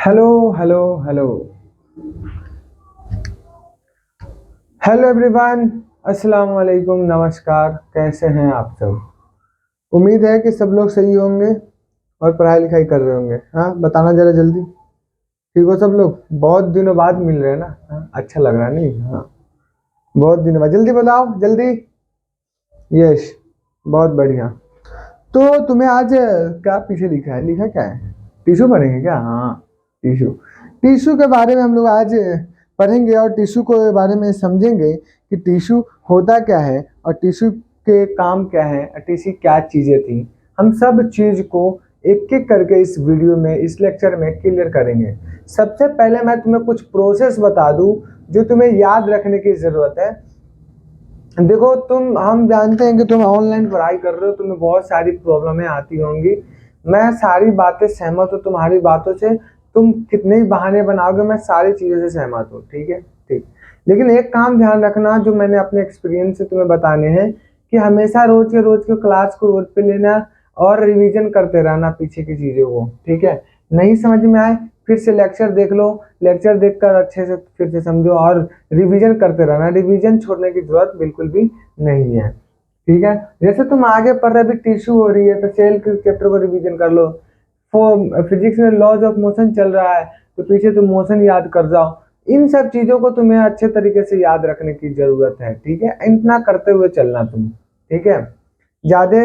Hello hello hello hello everyone. अस्सलाम वालेकुम, नमस्कार। कैसे हैं आप सब? उम्मीद है कि सब लोग सही होंगे और पढ़ाई लिखाई कर रहे होंगे। हाँ, बताना जरा जल्दी। ठीक हो सब लोग? बहुत दिनों बाद मिल रहे हैं ना। हाँ, अच्छा लग रहा है नहीं? हाँ, बहुत दिनों बाद। जल्दी बताओ जल्दी। यस, बहुत बढ़िया। तो तुम्हें आज क्या पीछे लिखा है? लिखा क्या है? टिश्यू पढ़ेंगे क्या? हाँ, टिश्यू। टिश्यू के बारे में हम लोग आज पढ़ेंगे और टिश्यू के बारे में समझेंगे कि टिश्यू होता क्या है और टिश्यू के काम क्या है और टिश्यू क्या चीज़ें थी। हम सब चीज़ को एक एक करके इस वीडियो में, इस लेक्चर में क्लियर करेंगे। सबसे पहले मैं तुम्हें कुछ प्रोसेस बता दूं जो तुम्हें याद रखने की ज़रूरत है। देखो, हम जानते हैं कि तुम ऑनलाइन पढ़ाई कर रहे हो, तुम्हें बहुत सारी प्रॉब्लमें आती होंगी। मैं सारी बातें सहमत हूँ तुम्हारी बातों से। तुम कितने ही बहाने बनाओगे, मैं सारी चीज़ों से सहमत हूँ। ठीक है, ठीक। लेकिन एक काम ध्यान रखना जो मैंने अपने एक्सपीरियंस से तुम्हें बताने हैं कि हमेशा रोज के क्लास को रोज पे लेना और रिवीजन करते रहना पीछे की चीज़ों को। ठीक है, नहीं समझ में आए फिर से लेक्चर देख लो, लेक्चर देखकर अच्छे से फिर से समझो और रिवीजन करते रहना। रिवीजन छोड़ने की जरूरत बिल्कुल भी नहीं है। ठीक है, जैसे तुम आगे पढ़ रहे, अभी टिश्यू हो रही है तो सेल के चैप्टर को रिवीजन कर लो। फिजिक्स में लॉज ऑफ मोशन चल रहा है तो पीछे तुम मोशन याद कर जाओ। इन सब चीजों को तुम्हें अच्छे तरीके से याद रखने की जरूरत है। ठीक है, इतना करते हुए चलना तुम। ठीक है, ज्यादा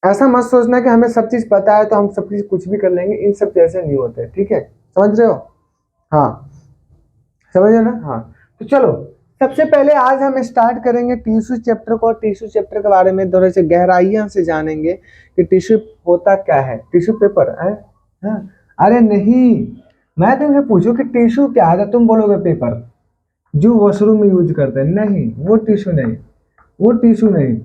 ऐसा मत सोचना कि हमें सब चीज पता है तो हम सब चीज कुछ भी कर लेंगे। इन सब जैसे नहीं होते। ठीक है, समझ रहे हो? हाँ, समझ रहे ना? हाँ, तो चलो सबसे पहले आज हम स्टार्ट करेंगे टिश्यू चैप्टर को। टिश्यू चैप्टर के बारे में थोड़े से गहराइयां से जानेंगे कि टिश्यू होता क्या है। टिश्यू पेपर है? हाँ। अरे नहीं, मैं तुमसे पूछूं कि टिश्यू क्या है तो तुम बोलोगे पेपर जो वॉशरूम में यूज करते हैं। नहीं, वो टिश्यू नहीं, वो टिश्यू नहीं।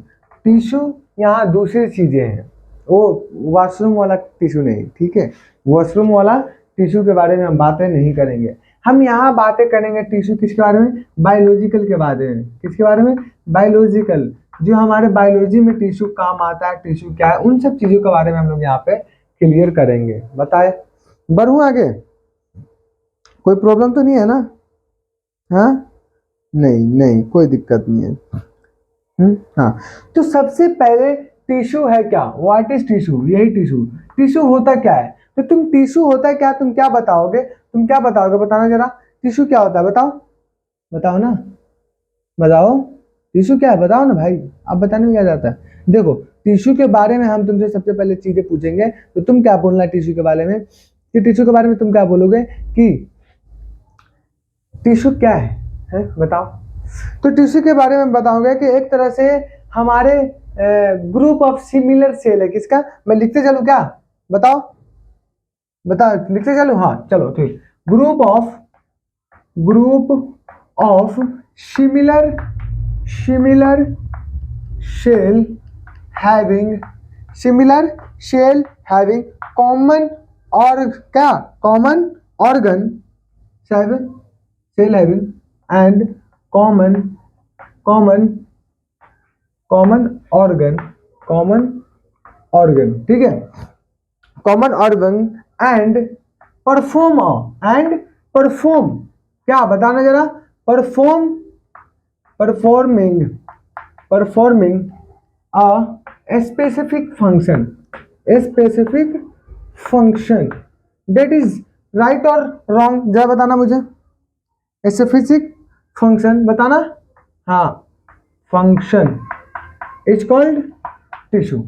टिश्यू यहाँ दूसरी चीजें हैं, वो वॉशरूम वाला टिश्यू नहीं। ठीक है, वॉशरूम वाला टिश्यू के बारे में हम बातें नहीं करेंगे। हम यहाँ बातें करेंगे टिश्यू किसके बारे में? बायोलॉजिकल के बारे में। किसके बारे में? बायोलॉजिकल। जो हमारे बायोलॉजी में टिश्यू काम आता है, टिश्यू क्या है, उन सब चीजों के बारे में हम लोग यहाँ पे क्लियर करेंगे। बताए, बढ़ूं आगे? कोई प्रॉब्लम तो नहीं है ना? हाँ, नहीं नहीं, कोई दिक्कत नहीं है। हाँ, तो सबसे पहले टिश्यू है क्या? What is tissue? यही टिश्यू। टिश्यू होता क्या है? तो तुम टिश्यू होता है क्या, तुम क्या बताओगे? तुम क्या बताओगे? बताना जरा, टिश्यू क्या होता है? बताओ, बताओ ना, बताओ। टिश्यू क्या है? बताओ ना भाई। आप बताने में क्या जाता है? देखो, टिश्यू के बारे में हम तुमसे सबसे पहले चीजें पूछेंगे तो तुम क्या बोलना है टिश्यू के बारे में? कि टिश्यू के बारे में तुम क्या बोलोगे कि टिश्यू क्या है? बताओ। तो टिश्यू के बारे में बताऊंगा कि एक तरह से हमारे ग्रुप ऑफ सिमिलर सेल है। किसका? मैं लिखते चलूं क्या? बताओ, बताओ, लिखते चलूं? हाँ चलो ठीक। Group of similar similar cell having similar cell having common और क्या? Common organ cell having and common common common organ common organ. ठीक है, common organ and perform and perform. क्या बताना जरा? Perform performing performing a specific function specific function. That is right और wrong? जरा बताना मुझे। स्पेसिफिक फंक्शन बताना। हाँ, फंक्शन इज कॉल्ड टिश्यू।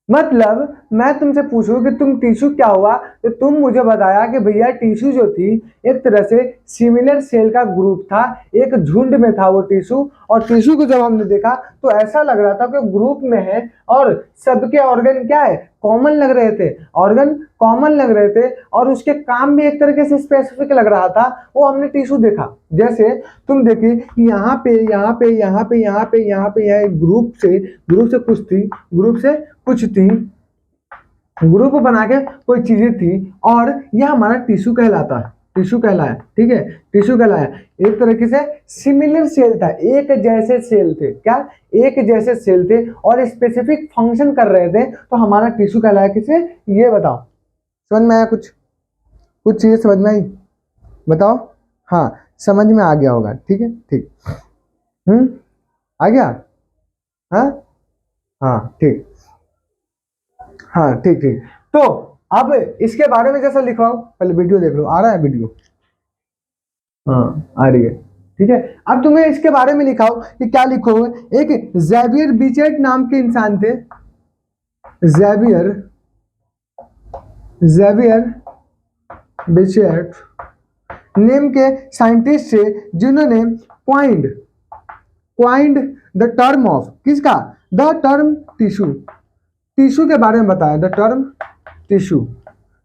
मतलब मैं तुमसे पूछूं कि तुम टिश्यू क्या हुआ तो तुम मुझे बताया कि भैया टिश्यू जो थी एक तरह से सिमिलर सेल का ग्रुप था, एक झुंड में था वो टिश्यू। और टिश्यू को जब हमने देखा तो ऐसा लग रहा था कि ग्रुप में है और सबके ऑर्गन क्या है? कॉमन लग रहे थे। ऑर्गन कॉमन लग रहे थे और उसके काम भी एक तरीके से स्पेसिफिक लग रहा था। वो हमने टिश्यू देखा। जैसे तुम देखिए कि यहाँ पे यहाँ पे यहाँ पे यहाँ पे यहाँ पे यहाँ ग्रुप से कुछ थी, ग्रुप से कुछ थी, ग्रुप बना के कोई चीजें थी और यह हमारा टिश्यू कहलाता है। टिश्यू कहलाया। ठीक है, टिश्यू कहलाया। एक तरीके से सिमिलर सेल था, एक जैसे सेल थे। क्या? एक जैसे सेल थे और स्पेसिफिक फंक्शन कर रहे थे तो हमारा टिश्यू कहलाया। किसे? ये बताओ, समझ में आया कुछ? कुछ चीजें समझ में आई? बताओ। हाँ, समझ में आ गया होगा, ठीक है, ठीक। आ गया? हाँ हाँ ठीक, हाँ ठीक ठीक। तो अब इसके बारे में जैसा लिख रहा हूं, पहले वीडियो देख लो, आ रहा है वीडियो? हाँ आ रही है, ठीक है। अब तुम्हें इसके बारे में लिखा हो कि क्या लिखोगे, एक ज़ेवियर बिचेट नाम के इंसान थे, ज़ेवियर ज़ेवियर बिचेट नेम के साइंटिस्ट से, जिन्होंने coined coined the term of, किसका? द टर्म टिश्यू, टिश्यू के बारे में बताया, the term tissue,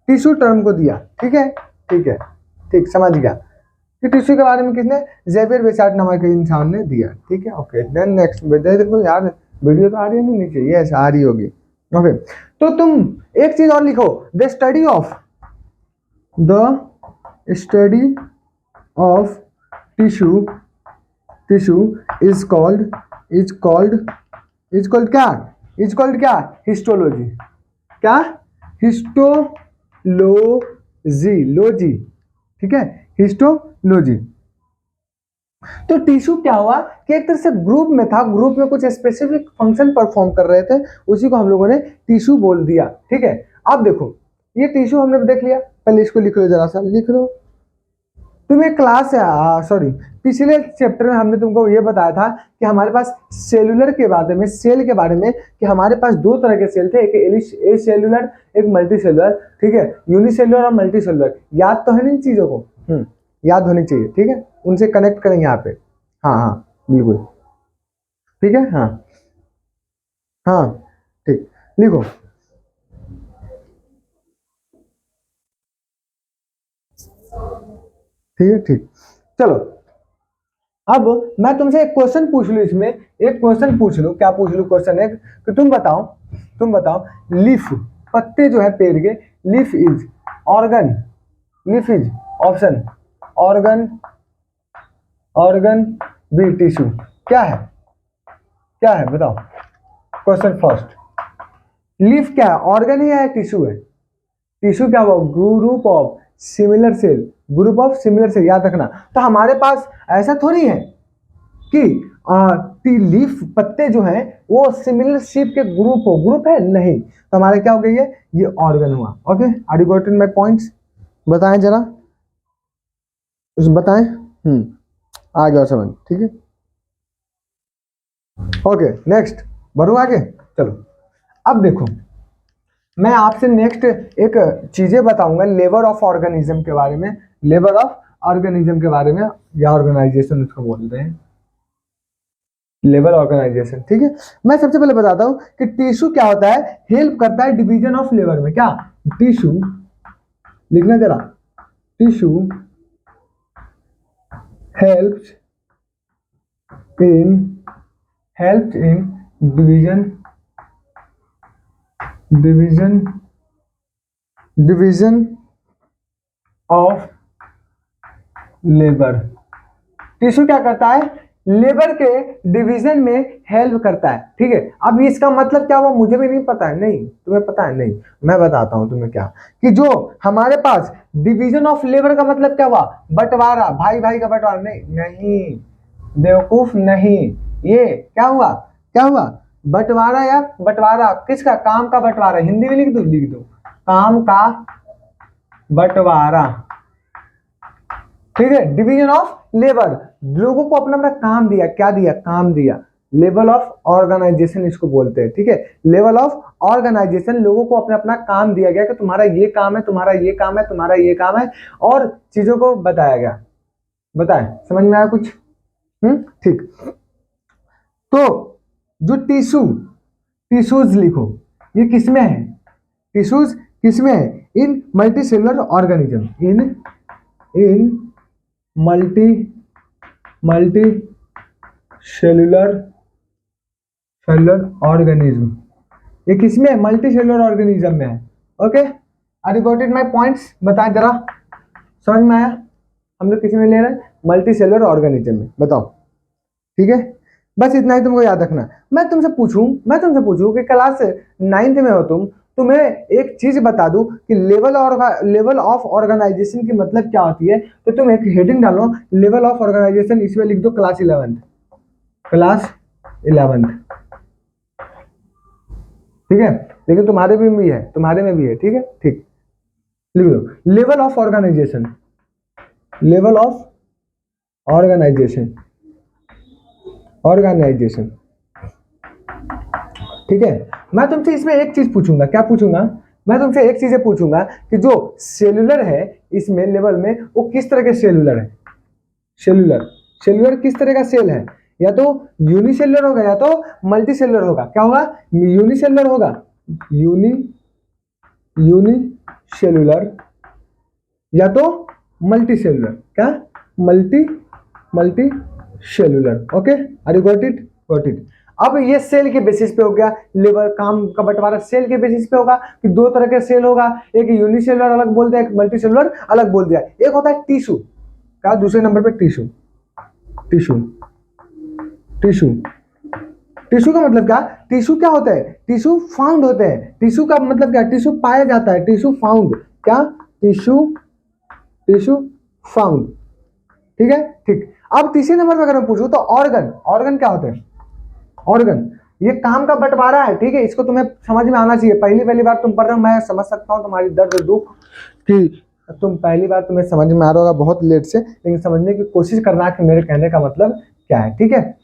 tissue term को दिया, ठीक है ठीक है ठीक, समझ गया कि टिश्यू के बारे में किसने? ज़ेवियर बिचेट नामक के इंसान ने दिया, ठीक है ओके। देन नेक्स्ट, देखो यार वीडियो तो आ रही है नहीं नीचे? यस आ रही होगी, ओके। तो तुम एक चीज और लिखो, the study of tissue is called क्या? हिस्टोलॉजी। क्या? हिस्टोलॉजी, ठीक है, हिस्टोलॉजी। तो टिश्यू क्या हुआ कि एक तरह से ग्रुप में था, ग्रुप में कुछ स्पेसिफिक फंक्शन परफॉर्म कर रहे थे, उसी को हम लोगों ने टिश्यू बोल दिया, ठीक है। अब देखो ये टिश्यू हमने देख लिया, पहले इसको लिख लो, जरा सा लिख लो। तुम्हें क्लास सॉरी पिछले चैप्टर में हमने तुमको ये बताया था कि हमारे पास सेलुलर के बारे में, सेल के बारे में, कि हमारे पास दो तरह के सेल थे, एक ए सेलुलर, एक मल्टी सेलुलर, ठीक है, यूनिसेलुलर और मल्टी सेलुलर। याद तो है ना इन चीजों को? याद होनी चाहिए, ठीक है, उनसे कनेक्ट करेंगे यहाँ पे। हाँ हाँ बिल्कुल, ठीक है, हाँ हाँ ठीक, लिखो। ठीक है ठीक, चलो अब मैं तुमसे एक क्वेश्चन पूछ लूं, इसमें एक क्वेश्चन पूछ लूं, क्या पूछ लूं? क्वेश्चन एक कि तुम बताओ लीफ, पत्ते जो है पेड़ के, leaf is organ, leaf is option organ B tissue, क्या है बताओ? क्वेश्चन फर्स्ट, लीफ क्या है, ऑर्गन है या टिश्यू है? टिश्यू क्या हुआ? ग्रुप ऑफ सिमिलर सेल, याद रखना। तो हमारे पास ऐसा थोड़ी है कि लीफ, पत्ते जो हैं वो सिमिलर शेप के ग्रुप है, नहीं। तो हमारे क्या हो गई है? ये ऑर्गन हुआ, okay. Are you got in my points? बताएं जरा, बताएं। आ गया समझ, ठीक है ओके। नेक्स्ट बढ़ो आगे, चलो। अब देखो मैं आपसे नेक्स्ट एक चीजें बताऊंगा लेबर ऑफ ऑर्गेनिज्म के बारे में, लेबर ऑफ ऑर्गेनिज्म के बारे में, या ऑर्गेनाइजेशन उसको बोलते हैं, लेबर ऑर्गेनाइजेशन, ठीक है। मैं सबसे पहले बताता हूं कि टिश्यू क्या होता है, हेल्प करता है डिवीजन ऑफ लेबर में। क्या? टिश्यू, लिखना जरा, tissue helps in division of labour. Tissue क्या करता है? लेबर के डिवीजन में हेल्प करता है, ठीक है। अब इसका मतलब क्या हुआ? मुझे भी नहीं पता है, नहीं तुम्हें पता है? नहीं, मैं बताता हूं तुम्हें क्या, कि जो हमारे पास डिवीजन ऑफ लेबर का मतलब क्या हुआ? बंटवारा, भाई भाई का बंटवारा, नहीं बेवकूफ, नहीं। ये क्या हुआ? बंटवारा, या बंटवारा किसका? काम का बंटवारा, हिंदी में लिख दो काम का बंटवारा, ठीक है। डिवीजन ऑफ लेबर, लोगों को अपना अपना काम दिया, क्या दिया? काम दिया। लेवल ऑफ ऑर्गेनाइजेशन इसको बोलते हैं, ठीक है। लेवल ऑफ ऑर्गेनाइजेशन, लोगों को अपना अपना काम दिया गया कि तुम्हारा ये काम है, तुम्हारा ये काम है, तुम्हारा ये काम है, और चीजों को बताया गया। बताएं, समझ में आया कुछ? ठीक। तो जो टिश्यूज लिखो, ये किसमें है? टिश्यूज किसमें है? In multi cellular organism, in multi cellular organism, ये किसमें है? मल्टी सेलुलर ऑर्गेनिज्म में है, okay. Are you got it my points? बताएं जरा, समझ में आया? हम लोग किसी में ले रहे हैं? मल्टी सेलुलर ऑर्गेनिज्म में, बताओ, ठीक है। बस इतना ही तुमको याद रखना। मैं तुमसे पूछूं कि क्लास 9th में हो तुम, तुम्हें एक चीज बता दूं कि लेवल ऑफ ऑर्गेनाइजेशन की मतलब क्या होती है, तो तुम एक हेडिंग डालो लेवल ऑफ ऑर्गेनाइजेशन, इसमें लिख दो क्लास 11th, क्लास 11th, ठीक है। लेकिन तुम्हारे में भी है, तुम्हारे में भी है, ठीक है, ठीक, लिख दो level of organisation, level of organisation, organisation, ठीक है। मैं तुमसे इसमें एक चीज पूछूंगा, क्या पूछूंगा, मैं तुमसे एक चीज पूछूंगा कि जो सेलुलर है इसमें लेवल में, वो किस तरह के सेलुलर है, सेलुलर, सेलुलर किस तरह का सेल है, या तो यूनिसेलुलर होगा या तो मल्टी सेलुलर होगा, क्या होगा, यूनिसेलुलर होगा, यूनी यूनिसेलुलर या तो मल्टी सेलुलर, क्या, multi multi cellular, okay, are you got it, got it. अब ये सेल के बेसिस पे हो गया, लेवल काम का बंटवारा सेल के बेसिस पे होगा कि दो तरह के सेल होगा, एक यूनिसेलुलर अलग बोल दिया, एक मल्टी सेलुलर अलग बोल दिया। एक होता है टिश्यू, क्या, दूसरे नंबर पे टिश्यू, टिश्यू, टिश्यू, टिश्यू का मतलब क्या, टिश्यू क्या होता है, टिश्यू फाउंड होते हैं, टिश्यू का मतलब क्या, टिश्यू पाया जाता है, टिश्यू फाउंड, क्या, टिश्यू, टिश्यू फाउंड, ठीक है, ठीक। अब तीसरे नंबर पर अगर मैं पूछूं तो ऑर्गन, ऑर्गन क्या होते हैं, ऑर्गन ये काम का बंटवारा है, ठीक है, इसको तुम्हें समझ में आना चाहिए, पहली पहली बार तुम पढ़ रहे हो, मैं समझ सकता हूँ तुम्हारी दर्द दुख कि तुम पहली बार तुम्हें समझ में आ रहा होगा बहुत लेट से, लेकिन समझने की कोशिश करना कि मेरे कहने का मतलब क्या है, ठीक है।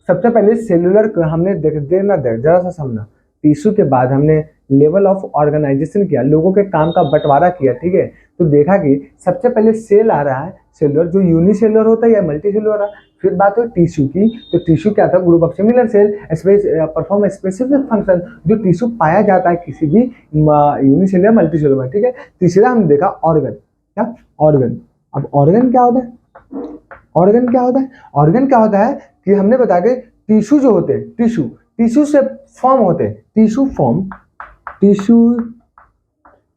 सबसे पहले सेलुलर हमने देखना जरा सा समझना, टिश्यू के बाद हमने लेवल ऑफ ऑर्गेनाइजेशन किया, लोगों के काम का बंटवारा किया, ठीक है। तो देखा कि सबसे पहले सेल आ रहा है सेलुलर, जो यूनिसेलुलर होता है या मल्टी सेलुलर, फिर बात हुई टिश्यू की, तो टिश्यू क्या था, group of similar cell perform specific function, जो टिश्यू पाया जाता है किसी भी यूनिसेलुलर मल्टी सेलुलर में, ठीक है। तीसरा हमने देखा ऑर्गन, क्या, ऑर्गन। अब ऑर्गन क्या होता है, ऑर्गन क्या होता है, ऑर्गन क्या होता है कि हमने बताया कि टिश्यू जो होते हैं, टिश्यू, टिश्यू से फॉर्म होते हैं, टिश्यू फॉर्म, टिश्यू,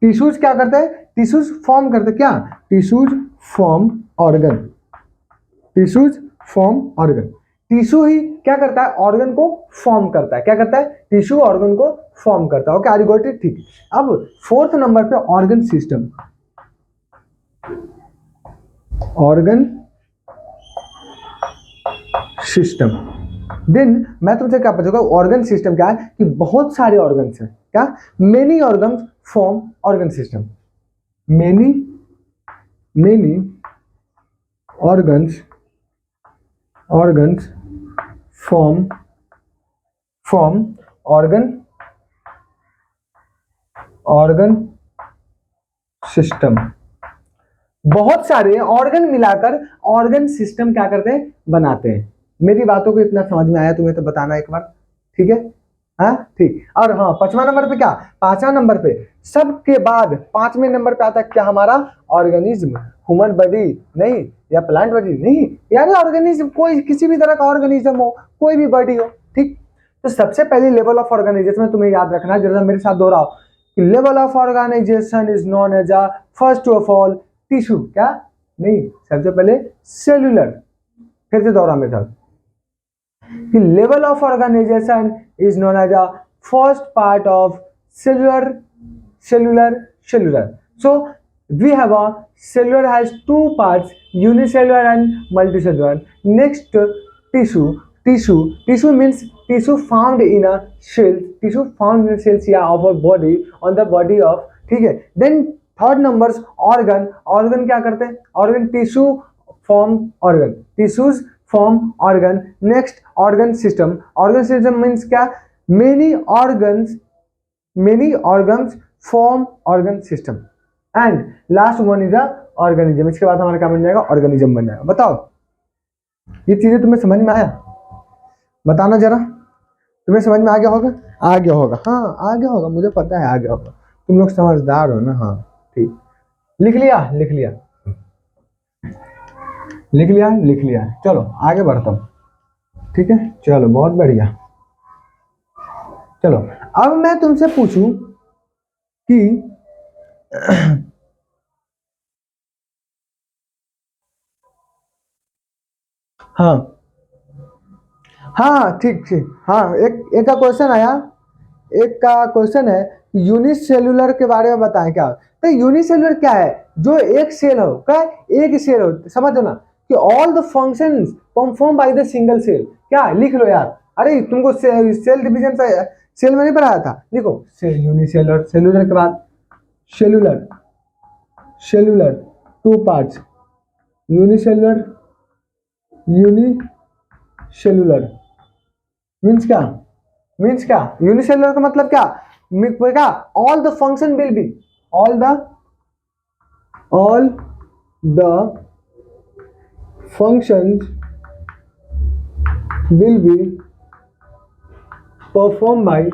टिश्यूज क्या करते हैं, टिश्यूज फॉर्म करते हैं, क्या, tissues form organ, tissues form organ, tissue ही क्या करता है, ऑर्गन को फॉर्म करता है, क्या करता है, टिश्यू ऑर्गन को फॉर्म करता है, okay, are you got it, ठीक। अब फोर्थ नंबर पे organ system, organ system. Then मैं तुमसे क्या पूछूंगा, ऑर्गन सिस्टम क्या है कि बहुत सारे ऑर्गन्स हैं, क्या, many organs form organ system, many many organs, organs form form organ, organ system. बहुत सारे ऑर्गन मिलाकर ऑर्गन सिस्टम क्या करते हैं, बनाते हैं। मेरी बातों को इतना समझ में आया तुम्हें तो बताना एक बार, ठीक है, हाँ, ठीक। और हाँ, पांचवा नंबर पे क्या, पांचवा नंबर पे सबके बाद पांचवें नंबर पे आता है क्या, हमारा ऑर्गेनिज्म, ह्यूमन बॉडी नहीं या प्लांट बॉडी नहीं, यानी ऑर्गेनिज्म, कोई किसी भी तरह का ऑर्गेनिज्म हो, कोई भी बॉडी हो, ठीक। तो सबसे पहले लेवल ऑफ ऑर्गेनाइजेशन में तुम्हें याद रखना, जरा मेरे साथ दोहराओ, level of organisation is known as a first of all tissue, क्या, नहीं, सबसे पहले सेलुलर, फिर से दोहरा मेरे साथ, कि level of organisation is known as a first part of cellular, cellular. So we have a cellular has two parts, unicellular and multicellular. Next, tissue, tissue means tissue found in a cell, tissue found in cells, yeah, of our body, on the body of, ठीक है। Then third number organ, organ क्या करते हैं, organ tissue form organ, tissues form organ. Next organ system means क्या, many organs, many organs form organ system. And last one is a organism, इसके बाद हमारा क्या बन जाएगा, ऑर्गेनिज्म बन जाएगा। बताओ ये चीजें तुम्हें समझ में आया, बताना जरा, तुम्हें समझ में आ गया होगा, आ गया होगा, हाँ आ गया होगा, मुझे पता है आ गया होगा, तुम लोग समझदार हो ना, हाँ, ठीक, लिख लिया, लिख लिया, लिख लिया, लिख लिया, चलो आगे बढ़ता हूँ, ठीक है, चलो बहुत बढ़िया। चलो अब मैं तुमसे पूछूं कि हाँ हाँ ठीक ठीक, हाँ एक एक का क्वेश्चन आया, एक का क्वेश्चन है यूनिसेल्युलर के बारे में बताएं क्या। तो यूनिसेल्युलर क्या है, जो एक सेल हो, क्या एक सेल हो, समझो ना कि all the functions perform by the single cell. क्या लिख लो यार, अरे तुमको सेल डिवीजन सेल में नहीं पढ़ाया था, लिखो सेल यूनिसेल्युलर, सेल्युलर के बाद cellular, cellular two parts, unicellular, unicellular means क्या, मीन्स क्या, यूनिसेल्युलर का मतलब क्या, all the function will be, all the functions will be performed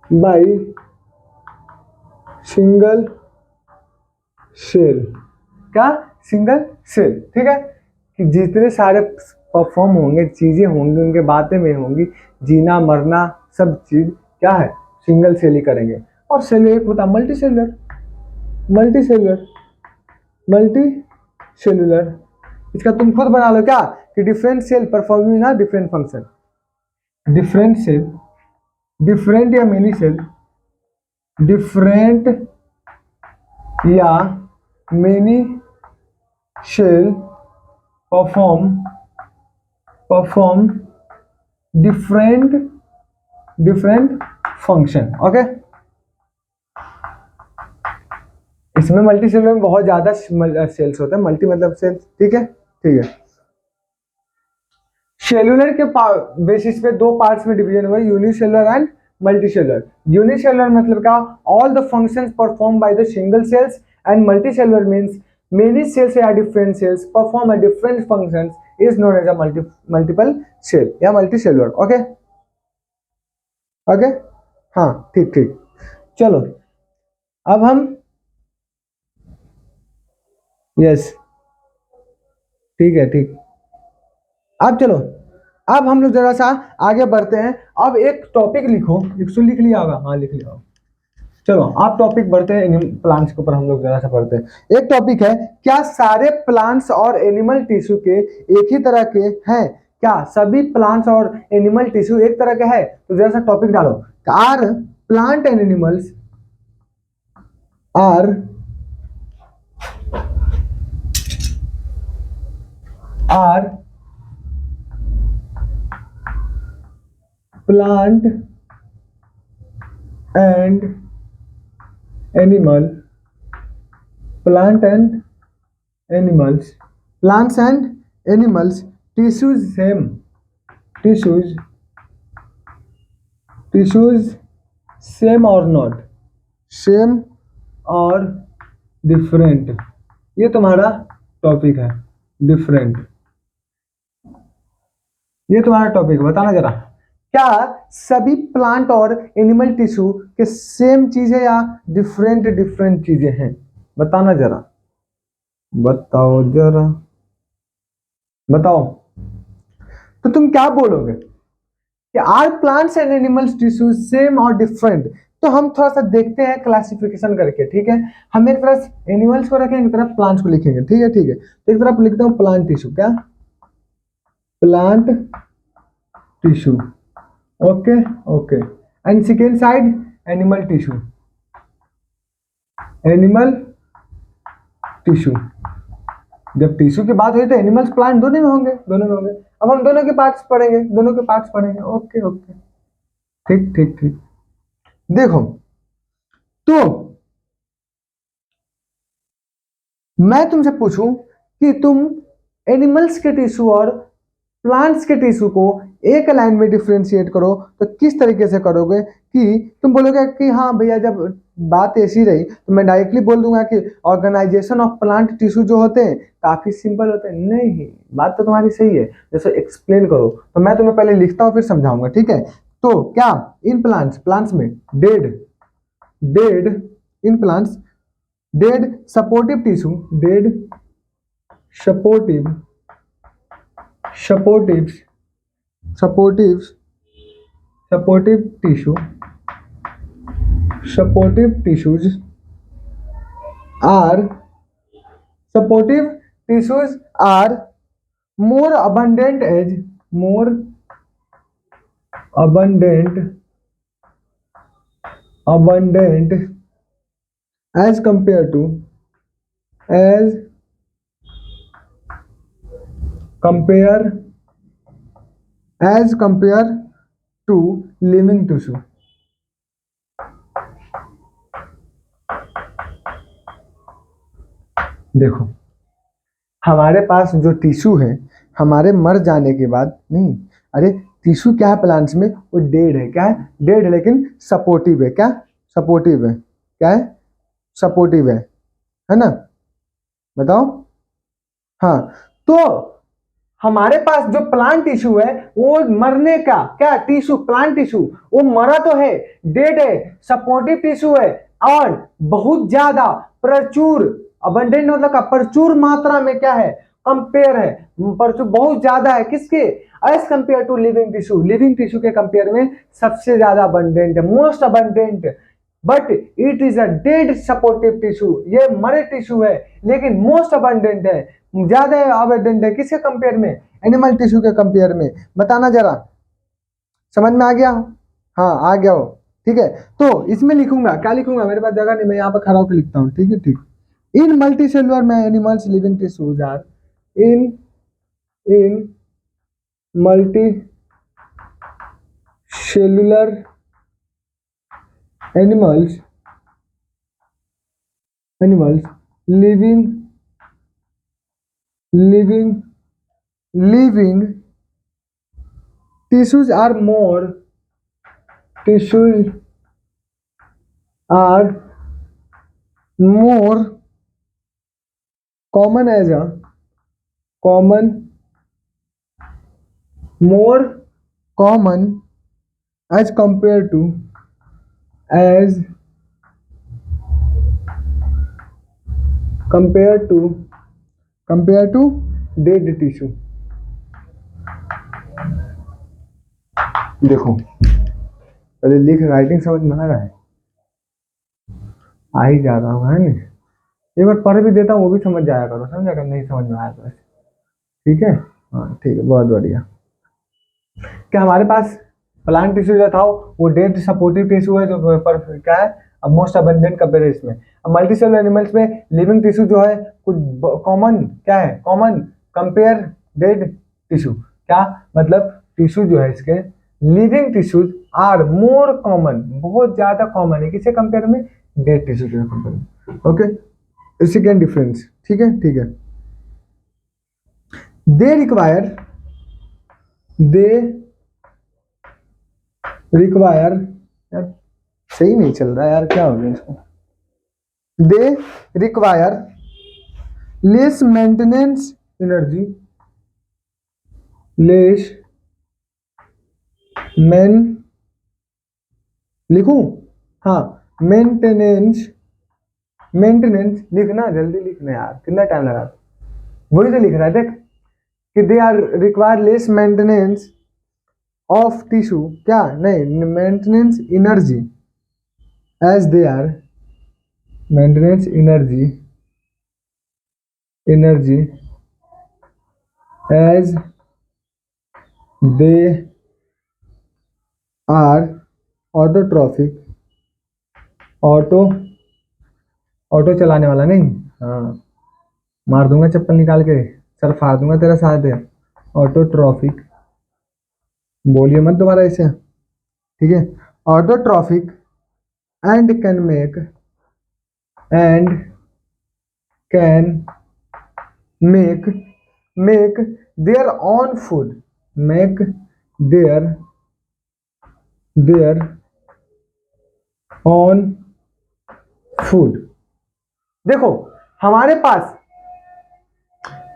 by single cell। क्या, सिंगल सेल, ठीक है, कि जितने सारे परफॉर्म होंगे, चीजें होंगी, उनके बातें में होंगी, जीना मरना सब चीज क्या है, सिंगल सेल ही करेंगे। और सेल एक होता multi cellular, multi cellular, multi cellular, इसका तुम खुद बना लो क्या कि डिफरेंट सेल परफॉर्मिंग ना different function, different cell, different या मेनी सेल, डिफरेंट या many cell perform different function. Okay, इसमें मल्टी सेलुलर में बहुत ज्यादा सेल्स होते हैं, मल्टी मतलब सेल्स, ठीक है, ठीक है। सेलुलर के बेसिस पे दो पार्ट्स में डिवीजन हुआ, यूनिसेलुलर एंड मल्टीसेलुलर। यूनिसेलुलर मतलब क्या, all the functions perform by the single cells, and multicellular means many cells या different cells perform a different functions is known as a multiple cell या multicellular. Okay okay, हाँ ठीक ठीक, चलो अब हम, यस ठीक है ठीक, अब चलो, अब हम लोग जरा सा आगे बढ़ते हैं। अब एक टॉपिक लिखो, लिख लिया होगा, हाँ लिख लिया होगा। चलो आप टॉपिक बढ़ते हैं, प्लांट्स के ऊपर हम लोग जरा सा पढ़ते हैं। एक टॉपिक है, क्या सारे प्लांट्स और एनिमल टिश्यू के एक ही तरह के हैं, क्या सभी प्लांट्स और एनिमल टिश्यू एक तरह के हैं। तो जरा सा टॉपिक डालो, are plant and animals are plant and animal, plant and animals, plants and animals tissues same or not, same और डिफरेंट, ये तुम्हारा टॉपिक है, डिफरेंट, ये तुम्हारा टॉपिक है। बताना जरा, क्या सभी प्लांट और एनिमल टिश्यू के सेम चीज है या डिफरेंट डिफरेंट चीजें हैं, बताना जरा, बताओ जरा, बताओ। तो तुम क्या बोलोगे कि are plants and animals tissue same और डिफरेंट। तो हम थोड़ा सा देखते हैं क्लासिफिकेशन करके, ठीक है। हम एक तरफ एनिमल्स को रखेंगे, एक तरफ प्लांट्स को लिखेंगे, ठीक है ठीक है। तो एक तरफ लिखता हूं प्लांट टिश्यू, क्या plant tissue, okay okay, and second side animal tissue, animal tissue. जब टिश्यू की बात हुई तो एनिमल्स प्लांट दोनों में होंगे, दोनों में होंगे। अब हम दोनों के पार्ट्स पढ़ेंगे, दोनों के पार्ट्स पढ़ेंगे, ओके ओके, ठीक ठीक ठीक। देखो, तो मैं तुमसे पूछूं कि तुम एनिमल्स के टिश्यू और प्लांट्स के टिश्यू को एक लाइन में डिफरेंशिएट करो, तो किस तरीके से करोगे कि तुम बोलोगे कि हाँ भैया, जब बात ऐसी रही तो मैं डायरेक्टली बोल दूंगा कि ऑर्गेनाइजेशन ऑफ प्लांट टिश्यू जो होते हैं काफी सिंपल होते हैं। नहीं, बात तो तुम्हारी सही है, जैसे एक्सप्लेन करो। तो मैं तुम्हें पहले लिखता हूँ फिर समझाऊंगा, ठीक है। तो क्या इन प्लांट्स, प्लांट्स में dead, dead in plants, dead supportive tissue, dead supportive, supportives, supportives, supportive tissue, supportive tissues are, supportive tissues are more abundant as, more abundant as compared to as compare to living tissue। देखो हमारे पास जो tissue है हमारे मर जाने के बाद नहीं, अरे टिश्यू क्या है प्लांट्स में, वो डेड है। क्या है? डेड है, लेकिन सपोर्टिव है। क्या सपोर्टिव है? क्या है? सपोर्टिव है ना? बताओ। हाँ, तो हमारे पास जो प्लांट टिश्यू है वो मरने का क्या टिश्यू, प्लांट टिश्यू वो मरा तो है, डेड है, सपोर्टिव टिश्यू है और बहुत ज्यादा प्रचुर, अबंडेंट मतलब का प्रचुर मात्रा में क्या है, कंपेयर है, प्रचुर बहुत ज्यादा है किसके, as compare to living tissue. Living tissue के कंपेयर में सबसे ज्यादा अबंडेंट है, most abundant. But it is a dead supportive tissue, ये मरे टिश्यू है लेकिन मोस्ट अबंडेंट है, ज्यादा अबंडेंट है किसके कंपेयर में, एनिमल टिश्यू के कंपेयर में। बताना जरा, समझ में आ गया? हाँ आ गया हो, ठीक है। तो इसमें लिखूंगा, क्या लिखूंगा, मेरे पास जगह नहीं, मैं यहाँ पर खड़ा होकर लिखता हूँ, ठीक है ठीक। इन मल्टी सेलुलर में animals living tissues are in multi cellular animals living tissues are more common as a more common as compared to as compared to dead tissue। देखो पहले लिख, राइटिंग समझ में आ रहा है, आ ही जा रहा होगा है ना। एक बार पढ़ भी देता हूँ वो भी समझ जाया करो, समझ, अगर नहीं समझ में आया तो। ठीक है, हाँ ठीक है, बहुत बढ़िया। क्या हमारे पास प्लांट टिश्यू जो था वो डेड सपोर्टिव टिश्यू है, जो पर क्या है, अब मोस्ट अबंडेंट कंपेयर इसमें। अब मल्टी सेलुलर एनिमल्स में लिविंग टिश्यू जो है कुछ कॉमन, क्या है, कॉमन कंपेयर डेड टिश्यू। क्या मतलब टिश्यू जो है इसके, living tissues are more common, बहुत ज्यादा कॉमन है किससे कंपेयर में, डेड टिश्यू के कंपेयर में। ओके, सेकेंड डिफरेंस, ठीक है ठीक है। दे रिक्वायर यार सही नहीं चल रहा यार, क्या हो गया इसको। They require less maintenance energy, लिखूं, हाँ मेंटेनेंस लिखना, जल्दी लिखना यार, कितना टाइम लगा, वही तो लिख रहा है देख, कि they are require less maintenance of tissue, क्या नहीं, maintenance energy as they are maintenance energy as they are autotrophic, auto चलाने वाला नहीं, हाँ मार दूंगा चप्पल निकाल के, सर फाड़ दूंगा तेरा साथ है। ऑटोट्रॉफिक, बोलिए मत दोबारा इसे, ठीक है। Autotrophic and can make their own food, their own food. देखो हमारे पास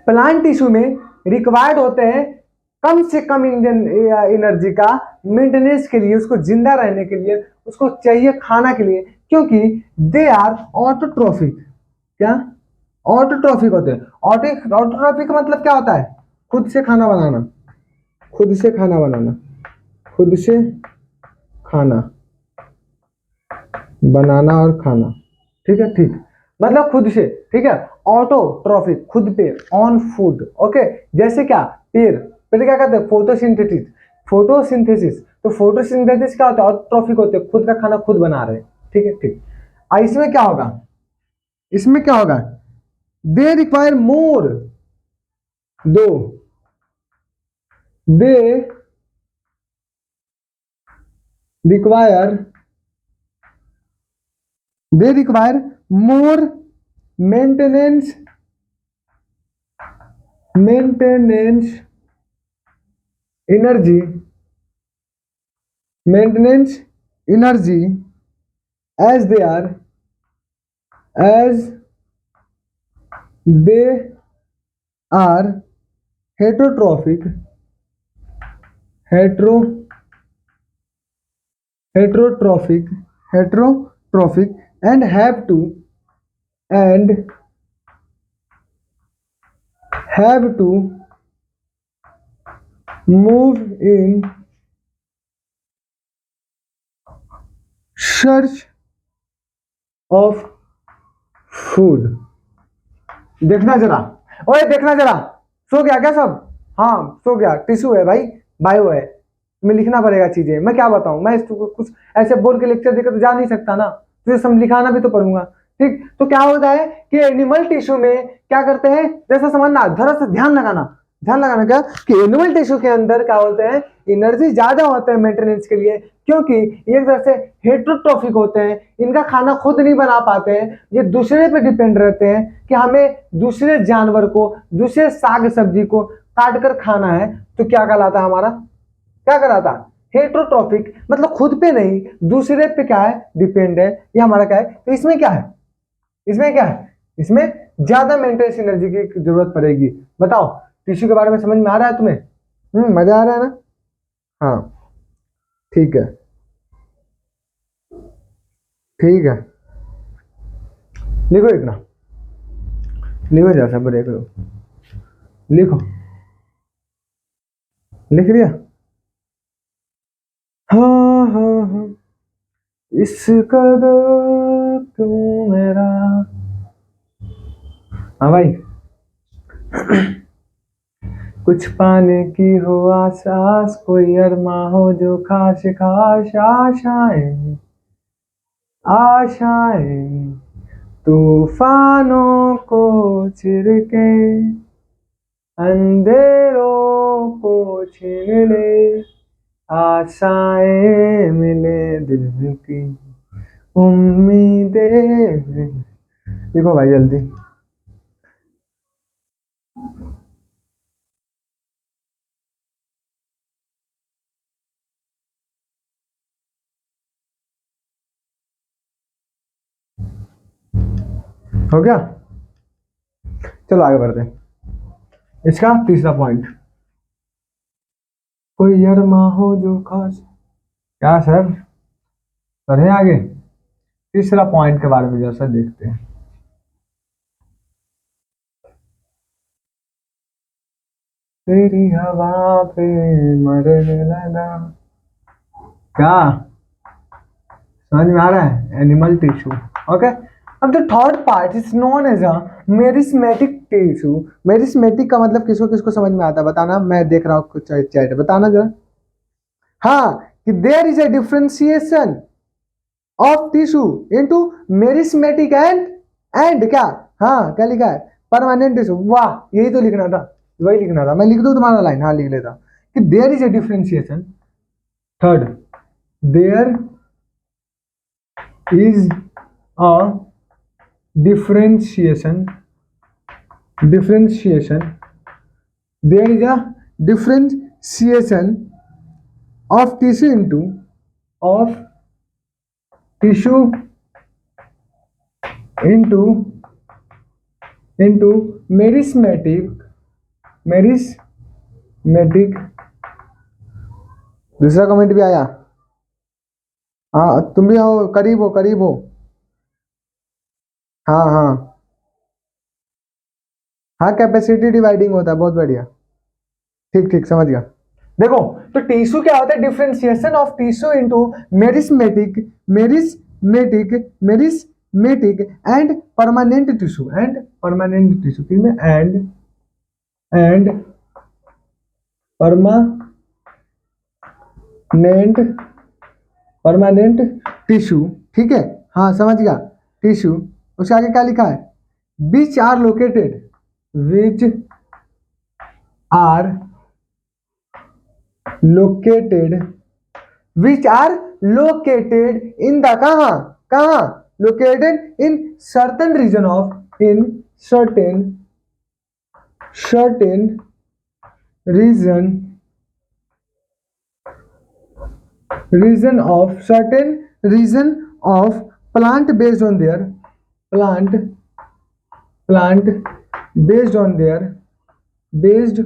प्लांट टिश्यू में रिक्वायर्ड होते हैं कम से कम एनर्जी का मेंटेनेंस के लिए, उसको जिंदा रहने के लिए, उसको चाहिए खाना के लिए, क्योंकि दे आर ऑटोट्रॉफिक। क्या ऑटोट्रॉफिक होते हैं? ऑटोट्रॉफिक का मतलब क्या होता है, खुद से खाना बनाना, खुद से खाना बनाना और खाना, ठीक है ठीक, मतलब खुद से, ठीक है। ऑटोट्रॉफिक खुद पे, ऑन फूड, ओके। जैसे क्या, पेड़ क्या कहते हैं, फोटोसिंथेसिस, फोटोसिंथेसिस। तो फोटोसिंथेसिस क्या होता है, ऑटोट्रॉफिक होते हैं, खुद का खाना खुद बना रहे हैं। ठीक है, ठीक। इसमें क्या होगा, इसमें क्या होगा, दे रिक्वायर मोर, दो they require more maintenance energy maintenance energy as they are as they are heterotrophic hetero heterotrophic heterotrophic and and have to move in search of food। देखना जरा, ओए देखना जरा, सो गया क्या सब? हाँ सो गया, टिश्यू है भाई, बायो है, तुम्हें लिखना पड़ेगा चीजें। मैं क्या बताऊं, मैं कुछ ऐसे बोल के लेक्चर देकर तो जा नहीं सकता ना, तुझे सब लिखाना भी तो पड़ूंगा। ठीक, तो क्या होता है कि एनिमल टिश्यू में क्या करते हैं, जैसा समझना, जरा सा ध्यान लगाना क्या, कि एनिमल टिश्यू के अंदर क्या होते हैं, एनर्जी ज्यादा होता है मेंटेनेंस के लिए, क्योंकि ये एक तरह से हेट्रोट्रोफिक होते हैं, इनका खाना खुद नहीं बना पाते हैं, ये दूसरे पे डिपेंड रहते हैं कि हमें दूसरे जानवर को, दूसरे साग सब्जी को काट कर खाना है। तो क्या कहलाता है हमारा, क्या कहलाता है, हेट्रोट्रोफिक, मतलब खुद पे नहीं दूसरे पे क्या है, डिपेंड है, ये हमारा क्या है। तो इसमें क्या है, इसमें क्या है, इसमें ज्यादा मेंटेनेंस एनर्जी की जरूरत पड़ेगी। बताओ टिश्यू के बारे में समझ में आ रहा है तुम्हें? मजा आ रहा है ना? हाँ ठीक है, ठीक है, लिखो इतना, लिखो जरा सा, ब्रेक लो, लिखो, लिख लिया? हाँ हाँ हाँ, इस कदर क्यों मेरा, हाँ भाई, कुछ पाने की हो आसास, कोई अरमा हो जो खास खास, आशाएं आशाएं तूफानों को चिर के अंधेरों को छीन ले, आशाएं मिले दिल की, उम्मीदें मिले। देखो भाई जल्दी, हो गया? चलो आगे बढ़ते हैं। इसका तीसरा पॉइंट, कोई अरमा हो जो खास, क्या सर, पढ़े आगे? तीसरा पॉइंट के बारे में जैसा देखते हैं। तेरी हवा पे मरने लगा, क्या समझ में आ रहा है? Animal tissue. ओके, अब the third part is known as a meristematic tissue. Meristematic का मतलब किसको किसको समझ में आता है बताना, मैं देख रहा हूँ कुछ चैट, बताना जरा। हाँ, कि there is a differentiation of tissue into meristematic and क्या, हाँ क्या लिखा है, परमानेंट टिश्यू। वाह, यही तो लिखना था, वही लिखना था, मैं लिख दूं तुम्हारा लाइन, हाँ लिख लेता, कि there is a differentiation, third, there is a differentiation there is a differentiation of tissue of tissue into meristematic. दूसरा कमेंट भी आया, हाँ तुम भी हो, करीब हो, हाँ हाँ हाँ, कैपेसिटी डिवाइडिंग होता है, बहुत बढ़िया, ठीक ठीक समझ गया। देखो, तो टिश्यू क्या होता है, differentiation of tissue into meristematic meristematic meristematic and permanent tissue, किस में, एंड परमानेंट परमानेंट टिश्यू, ठीक है, हाँ समझ गया, टिश्यू। उसके आगे क्या लिखा है, which are located, which are located, which are located in the, कहाँ कहाँ, located in certain region of, in certain region certain region of plant based on their plant based on their based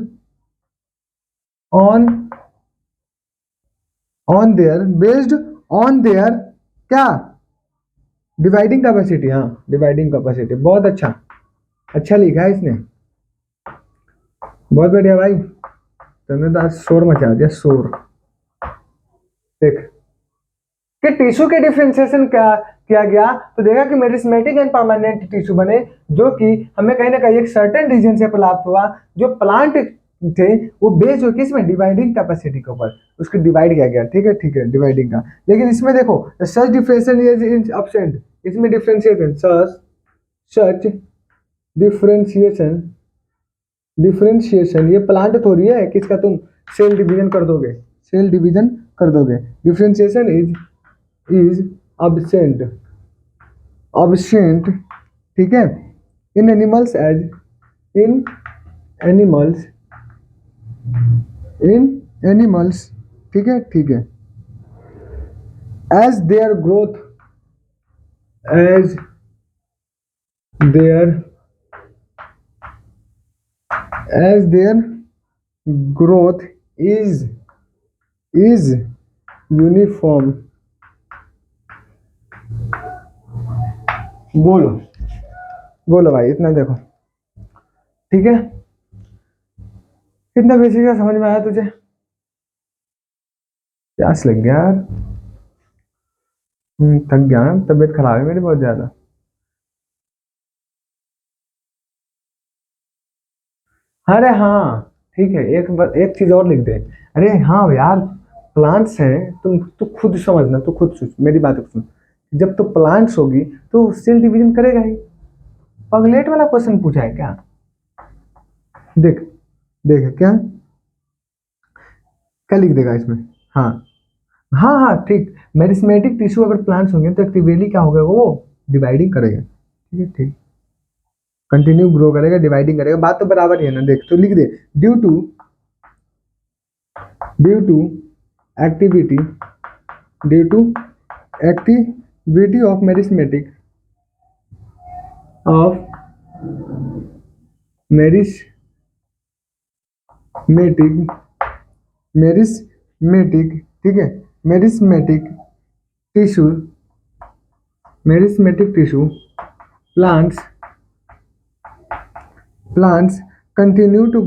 based on their क्या, dividing capacity, हाँ dividing capacity, बहुत अच्छा, अच्छा लिखा है इसने, बहुत बढ़िया भाई, तुमने तो आज शोर मचा दिया, शोर। देख कि टिश्यू के डिफरेंशिएशन क्या किया गया, तो देखा कि मेरिस्मेटिक एंड परमानेंट टिश्यू बने, जो कि हमें कहीं ना कहीं एक सर्टेन रीजन से प्राप्त हुआ, जो प्लांट थे वो बेस्ड हो किसमें, डिवाइडिंग कैपेसिटी के ऊपर, उसको डिवाइड किया गया, ठीक है डिवाइडिंग का। लेकिन इसमें देखो सच डिफरेंशिएशन इज एब्सेंट, इसमें डिफरेंशिएशन सच डिफरेंशिएशन ये प्लांट थोड़ी है किसका, तुम सेल डिवीजन कर दोगे, डिफरेंशिएशन इज absent, ठीक है, इन एनिमल्स ठीक है as their growth is uniform, बोलो भाई, इतना देखो, ठीक है, कितना बेसिक है, समझ में आया तुझे, प्यास लग गया यार, थक गया, तबीयत खराब है मेरी बहुत ज्यादा। अरे हाँ ठीक है, एक चीज और लिख दे, अरे हाँ यार, प्लांट्स हैं, तू खुद समझना, तू खुद सोच, मेरी बात सुन, जब तो प्लांट्स होगी तो सेल डिवीजन करेगा ही, पगलेट वाला क्वेश्चन पूछा है क्या, देख क्या क्या लिख देगा इसमें, हाँ हाँ ठीक, मेरिस्मेटिक टिश्यू अगर प्लांट्स होंगे तो एक्टिवली क्या होगा, वो डिवाइडिंग करेगा, ठीक, कंटिन्यू ग्रो करेगा, डिवाइडिंग करेगा, बात तो बराबर ही है ना, देख तो लिख दे, due to activity of meristematic, ठीक है, meristematic tissue plants continue to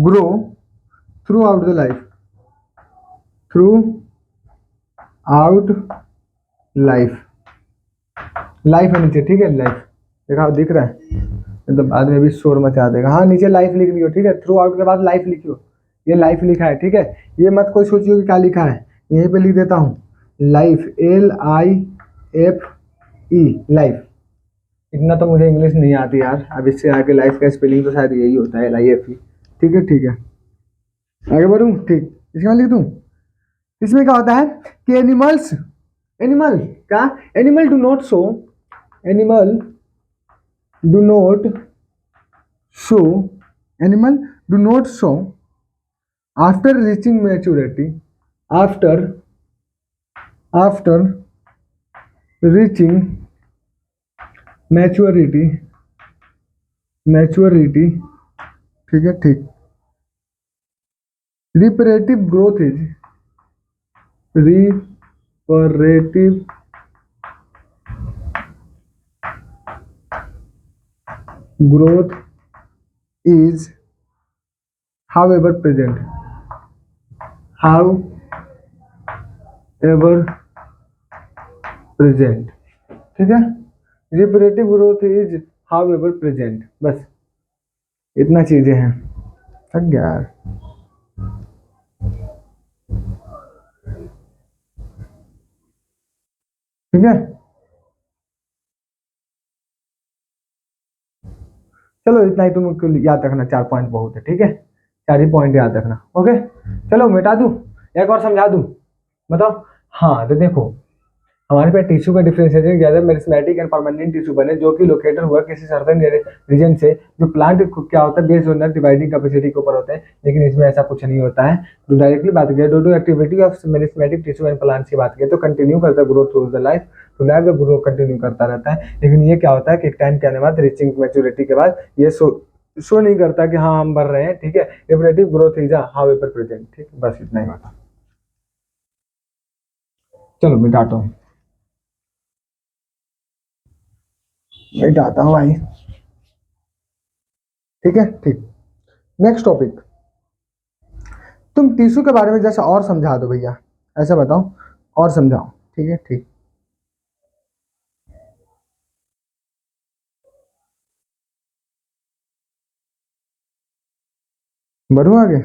grow throughout the life, life होनी चाहिए, ठीक है, लाइफ, देखा दिख रहा है, तो बाद में भी शोर मचा देगा, हाँ नीचे लाइफ लिख लियो, ठीक है, थ्रू आउट के बाद लाइफ लिखियो, ये लाइफ लिखा है, ठीक है, ये मत कोई सोचियो कि क्या लिखा है, यहीं पे लिख देता हूँ, लाइफ, LIFE, लाइफ, इतना तो मुझे इंग्लिश नहीं आती यार, अब इससे आगे लाइफ का स्पेलिंग तो शायद यही होता है, LIFE, ठीक है, आगे बढ़ूँ, ठीक, इसमें लिख दूँ, इसमें क्या होता है कि animal do not show after reaching maturity, reaching maturity, ठीक है, reparative growth is however present, ठीक है, reparative growth is how ever present. बस इतना चीजें हैं। थक गया यार। ठीक है, चलो इतना ही तुमको याद रखना, 4 पॉइंट बहुत है। ठीक है, 4 ही पॉइंट याद रखना। ओके, चलो मिटा दूं, एक और समझा दूं, बताओ। हाँ तो देखो, हमारे पास टिश्यू का डिफरेंशिएशन ज्यादा मेरिस्मेटिक एंड परमानेंट टिश्यू बने, जो कि लोकेटेड हुआ किसी सर्टेन रीजन से। जो प्लांट क्या होता है, बेस्ड ऑन डिवाइडिंग कैपेसिटी के ऊपर होते हैं, लेकिन इसमें ऐसा कुछ नहीं होता है। तो डायरेक्टली बात करें, do activity of meristematic tissue and plants की बात करें तो कंटिन्यू करता है ग्रोथ थ्रू द लाइफ। तो लाइफ में ग्रो कंटिन्यू करता रहता है, लेकिन ये क्या होता है कि एक टाइम के आने बाद, रीचिंग मैच्योरिटी के बाद, ये शो नहीं करता कि हाँ हम बढ़ रहे हैं। ठीक है, reproductive growth is how ever present. ठीक, बस इतना ही होता। चलो मिटाता हूँ, मिटाता हूँ भाई। ठीक है, ठीक। नेक्स्ट टॉपिक, तुम टिश्यू के बारे में जैसा और समझा दो भैया, ऐसा बताओ और समझाओ। ठीक है, ठीक। बढ़ू आगे,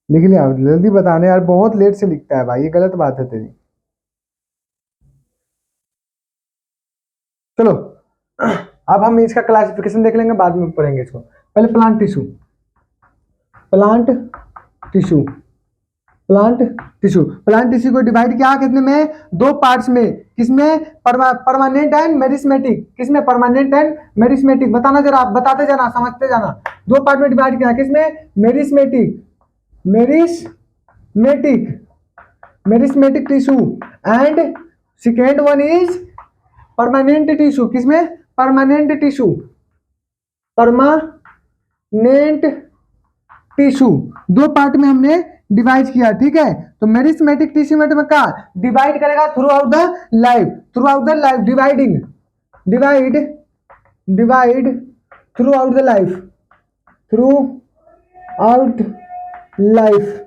लिख लिया? जल्दी बताने यार, बहुत लेट से लिखता है भाई, ये गलत बात है तेरी। चलो अब हम इसका क्लासिफिकेशन देख लेंगे, बाद में पढ़ेंगे इसको। पहले plant tissue, plant tissue, plant tissue. Plant tissue को डिवाइड किया कितने में? 2 पार्ट्स में। किसमें? Permanent and meristematic. किसमें? Permanent and meristematic. बताना जरा, आप बताते जाना, समझते जाना। 2 पार्ट में डिवाइड किया, किसमें? Meristematic, meristematic, meristematic tissue. And second one is permanent tissue. किसमें? Permanent tissue, permanent tissue. 2 part में हमने डिवाइड किया। ठीक है, तो मेरिस्मेटिक टिश्यू में क्या डिवाइड करेगा? Through out the life, through out the life, dividing, divide, divide through out the life, through out life.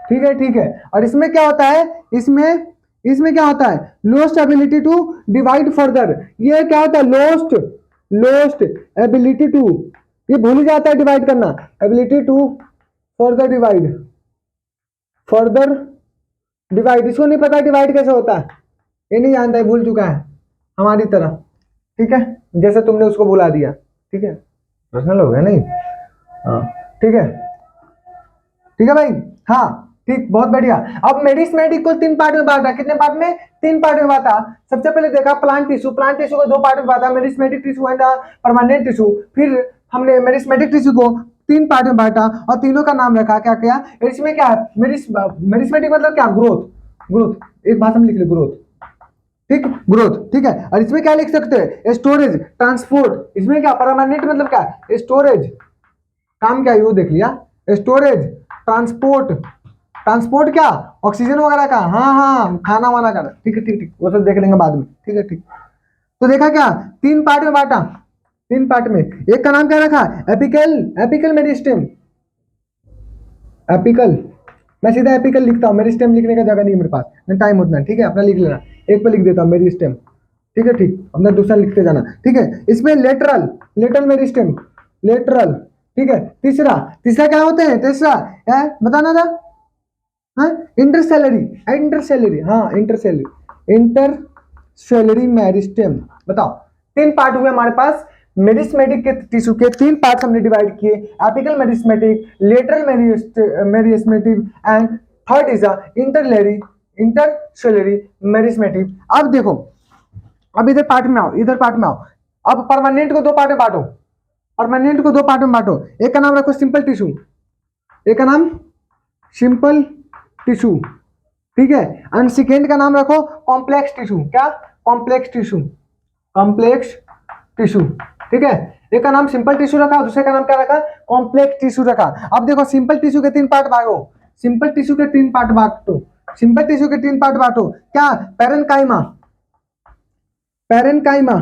ठीक है, ठीक है। और इसमें क्या होता है? इसमें इसमें क्या होता है? Lost ability to divide further. ये क्या होता है? लोस्ट, लोस्ट एबिलिटी टू, ये भूल ही जाता है डिवाइड करना। Ability to further divide, further divide. इसको नहीं पता डिवाइड कैसे होता है, ये नहीं जानता है, भूल चुका है हमारी तरह। ठीक है, जैसे तुमने उसको भुला दिया। ठीक है, पर्सनल हो गया नहीं। हाँ, ठीक है, ठीक है भाई। हाँ, ठीक, बहुत बढ़िया। अब मेरिस्मेटिक को 3 पार्ट में बांटा। कितने पार्ट में? 3 पार्ट में बांटा। सबसे पहले देखा प्लांट टिश्यू, प्लांट टिश्यू को 2 पार्ट में बांटा, meristematic tissue and permanent tissue. फिर हमने मेरिस्मेटिक टिश्यू को 3 पार्ट में बांटा और तीनों का नाम रखा। क्या क्या? इसमें क्या है? मेरिस्मेटिक मतलब क्या? Growth, growth. एक भाषा में लिख ले, ग्रोथ। ठीक, ग्रोथ। ठीक है, और इसमें क्या लिख सकते हैं? Storage, transport. इसमें क्या? परमानेंट मतलब क्या? स्टोरेज। काम क्या है वो देख लिया। स्टोरेज, ट्रांसपोर्ट, ट्रांसपोर्ट क्या? ऑक्सीजन वगैरह का। हाँ हाँ, खाना वाना का। ठीक है, ठीक ठीक, वो सब देख लेंगे बाद में। ठीक है, ठीक। तो देखा क्या? 3 पार्ट में बांटा, 3 पार्ट में। एक का नाम क्या रखा? Apical, apical meristem, apical. मैं सीधा एपिकल लिखता हूँ, मेरिस्टेम लिखने का जगह नहीं है मेरे पास, नहीं टाइम उतना। ठीक है, अपना लिख लेना, एक पे लिख देता हूँ मेरिस्टेम। ठीक है, ठीक, अपना दूसरा लिखते जाना। ठीक है, इसमें लेटरल, लेटरल मेरिस्टेम, लेटरल। ठीक है, तीसरा, तीसरा क्या होते हैं? तीसरा है, बताना था। हाँ, इंटरसेलरी, इंटरसेलरी, हाँ इंटरसेलरी, इंटरसेलरी मेरिस्टेम। बताओ, 3 पार्ट हुए हमारे पास। मेरिस्मेटिक के टिश्यू के 3 पार्ट हमने डिवाइड किए, apical meristematic, lateral meristematic and third is intercalary, intercalary meristematic. अब देखो, अब इधर पार्ट में आओ, इधर पार्ट में आओ। अब परमानेंट को 2 पार्ट में बांटो, परमानेंट को 2 पार्ट में बांटो। एक का नाम रखो सिंपल टिश्यू, एक का नाम सिंपल टिश्यू। ठीक है, एंड सेकेंड का नाम रखो कॉम्प्लेक्स टिश्यू। क्या? Complex tissue, complex tissue. ठीक है, एक का नाम सिंपल टिश्यू रखा, दूसरे का नाम क्या रखा? कॉम्प्लेक्स टिश्यू रखा। अब देखो, सिंपल टिश्यू के 3 पार्ट बांटो, सिंपल टिश्यू के 3 पार्ट बांटो, सिंपल टिश्यू के 3 पार्ट बांटो। क्या? Parenchyma, parenchyma.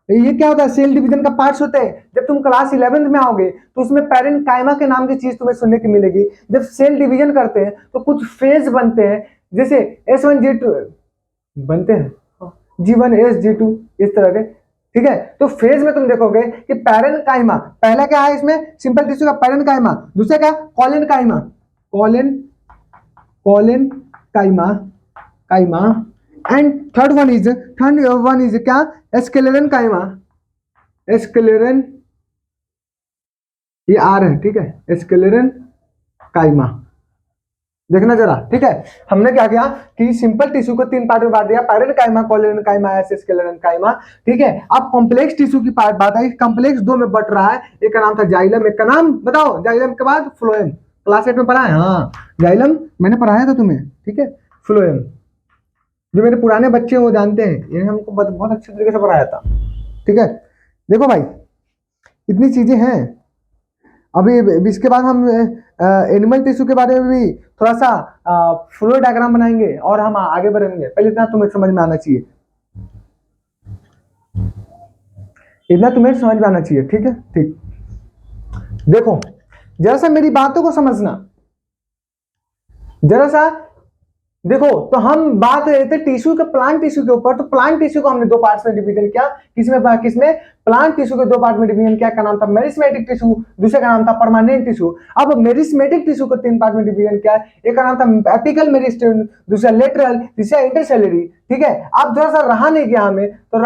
ये क्या होता है? सेल डिवीजन का पार्ट्स होते हैं। जब तुम क्लास 11th में आओगे तो उसमें पैरेन्काइमा के नाम की चीज तुम्हें सुनने की मिलेगी। जब सेल डिवीजन करते हैं तो कुछ फेज बनते हैं, जैसे S1 G2 बनते हैं, G1 S G2, इस तरह के ठीक है। तो फेज में तुम देखोगे कि पैरेनकाइमा, पहला क्या है इसमें सिंपल टिश्यू का पैरेनकाइमा, दूसरा क्या कॉलेनकाइमा, कॉलेन काइमा काइमा एंड थर्ड वन इज क्या एस्केलेरन काइमा, एस्केलेरन, ये आर है, ठीक है, एस्केलेरन काइमा। देखना जरा, ठीक है। हमने क्या किया कि सिंपल टिश्यू को 3 पार्ट में बांट दिया, पैरेनकाइमा, कॉलेनकाइमा, एस्केलेरनकाइमा, ठीक है। अब कॉम्प्लेक्स टिश्यू की बात आई, कॉम्प्लेक्स 2 में बट रहा है, एक का नाम था जाइलम, एक का नाम बताओ, जाइलम के बाद फ्लोएम, क्लास 8 में पढ़ा है, हाँ जाइलम मैंने पढ़ाया था तुम्हें, ठीक है। फ्लोएम जो मेरे पुराने बच्चे हैं वो जानते हैं, ये हमको बहुत अच्छे तरीके से पढ़ाया था, ठीक है। देखो भाई इतनी चीजें हैं। अभी इसके बाद हम एनिमल टिश्यू के बारे में भी थोड़ा सा फ्लो डायग्राम बनाएंगे और हम आगे बढ़ेंगे। पहले इतना तुम्हें समझ में आना चाहिए, इतना तुम्हें समझ में आना चाहिए, ठीक है, ठीक। देखो जरा सा मेरी बातों को समझना, जरा सा देखो। तो हम बात रहे थे टिश्यू के, प्लांट टिश्यू के ऊपर। तो प्लांट टिश्यू को हमने 2 पार्ट्स में डिवीजन किया, किसमें प्लांट टिश्यू के 2 पार्ट में डिवीजन किया, का नाम था मेरिस्मेटिक टिश्यू, दूसरे का नाम था परमानेंट टिश्यू। अब मेरिस्मेटिक टिश्यू को 3 पार्ट में डिवीजन किया, एक का नाम था एपिकल मेरिस्टेम, दूसरा लेटरल, तीसरा इंटरसेलुलरी, ठीक है। अब थोड़ा सा रहा नहीं गया हमें, तो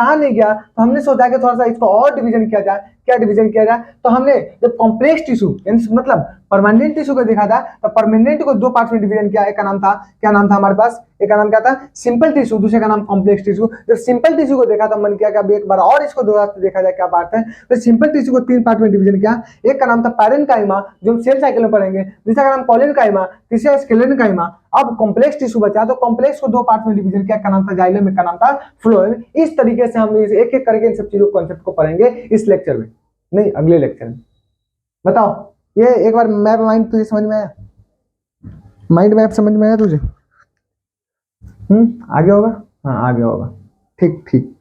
हमने सोचा कि थोड़ा सा इसको और डिवीजन किया जाए। क्या डिवीजन किया जाए, तो हमने जब कॉम्प्लेक्स टिश्यू मतलब परमानेंट टिश्यू को देखा था, तो परमानेंट को 2 पार्ट में डिवीजन किया, एक का नाम था, क्या नाम था हमारे पास, एक का नाम क्या था सिंपल टिश्यू, दूसरे का नाम कॉम्प्लेक्स टिश्यू। जब सिंपल टिश्यू को देखा तो मन किया कि अब एक बार और इसको दोबारा से देखा जाए क्या बात है। तो सिंपल टिश्यू को 3 पार्ट में डिवीजन किया, एक का नाम था पैरेनकाइमा जो हम सेल साइकिल में पढ़ेंगे, दूसरा का नाम कॉलेनकाइमा, तीसरा स्केलेनकाइमा। अब कॉम्प्लेक्स टिश्यू बचा, तो कॉम्प्लेक्स को 2 पार्ट में डिवीजन किया, का नाम था जाइलम, एक का नाम था फ्लोएम। इस तरीके से हम एक एक करके इन सब चीजों कॉन्सेप्ट को पढ़ेंगे इस लेक्चर में, नहीं अगले लेक्चर में। बताओ ये एक बार मैप माइंड तुझे समझ में आया, माइंड मैप समझ में आया तुझे? आगे होगा, हाँ आगे होगा, ठीक ठीक।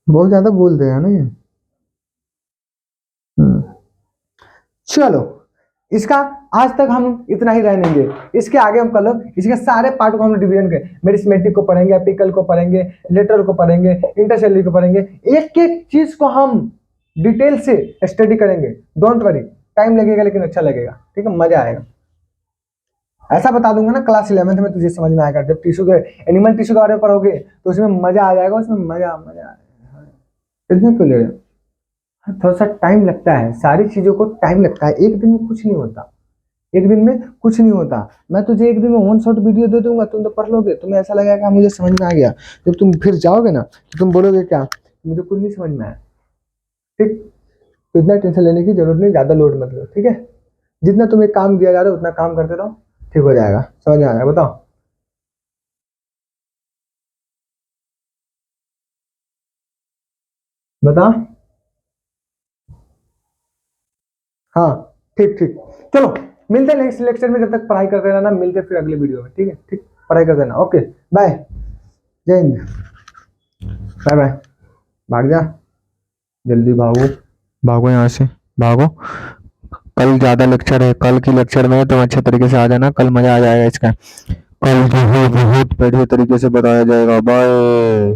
बहुत ज्यादा बोल दे ना ये। चलो इसका आज तक हम इतना ही रहनेंगे, इसके आगे हम कल इसके सारे पार्ट को हम डिवीजन करें, मेरिस्मेटिक को पढ़ेंगे, एपिकल को पढ़ेंगे, लेटरल को पढ़ेंगे, इंटरसेलुलर को पढ़ेंगे, एक एक चीज को हम डिटेल से स्टडी करेंगे। डोंट वरी, टाइम लगेगा लेकिन अच्छा लगेगा, ठीक है, मजा आएगा। ऐसा बता दूंगा ना क्लास 11th में तुझे समझ में आएगा, जब टिश्यू के एनिमल टिश्यू के बारे में पढ़ोगे तो उसमें मजा आ जाएगा, उसमें मजा आएगा। इतने क्यों ले रहे हो? थोड़ा सा टाइम लगता है, सारी चीजों को टाइम लगता है, एक दिन में कुछ नहीं होता, एक दिन में कुछ नहीं होता। मैं तुझे एक दिन में 1 शॉट वीडियो दे दूंगा, तुम तो पढ़ लोगे, तुम्हें ऐसा लगेगा कि मुझे समझ में आ गया। जब तुम फिर जाओगे ना तो तुम बोलोगे क्या, मुझे कुछ नहीं समझ में आया, ठीक। तो इतना टेंशन लेने की जरूरत नहीं, ज्यादा लोड मत लो, ठीक है। जितना तुम्हें काम दिया जा रहा है उतना काम करते रहो, ठीक हो जाएगा, समझ में आ जाएगा। बताओ बताओ, हाँ ठीक ठीक। चलो मिलते हैं नेक्स्ट लेक्चर में, जब तक पढ़ाई करते रहना, मिलते फिर अगले वीडियो में, ठीक है, ठीक, पढ़ाई करते रहना, ओके बाय, जय हिंद, बाय बाय। भाग जा, जल्दी भागो, भागो यहाँ से, भागो। कल ज्यादा लेक्चर है, कल की लेक्चर में तुम अच्छे तरीके से आ जाना, कल मजा आ जाएगा इसका, कल बहुत बहुत बढ़िया तरीके से बताया जाएगा। बाय।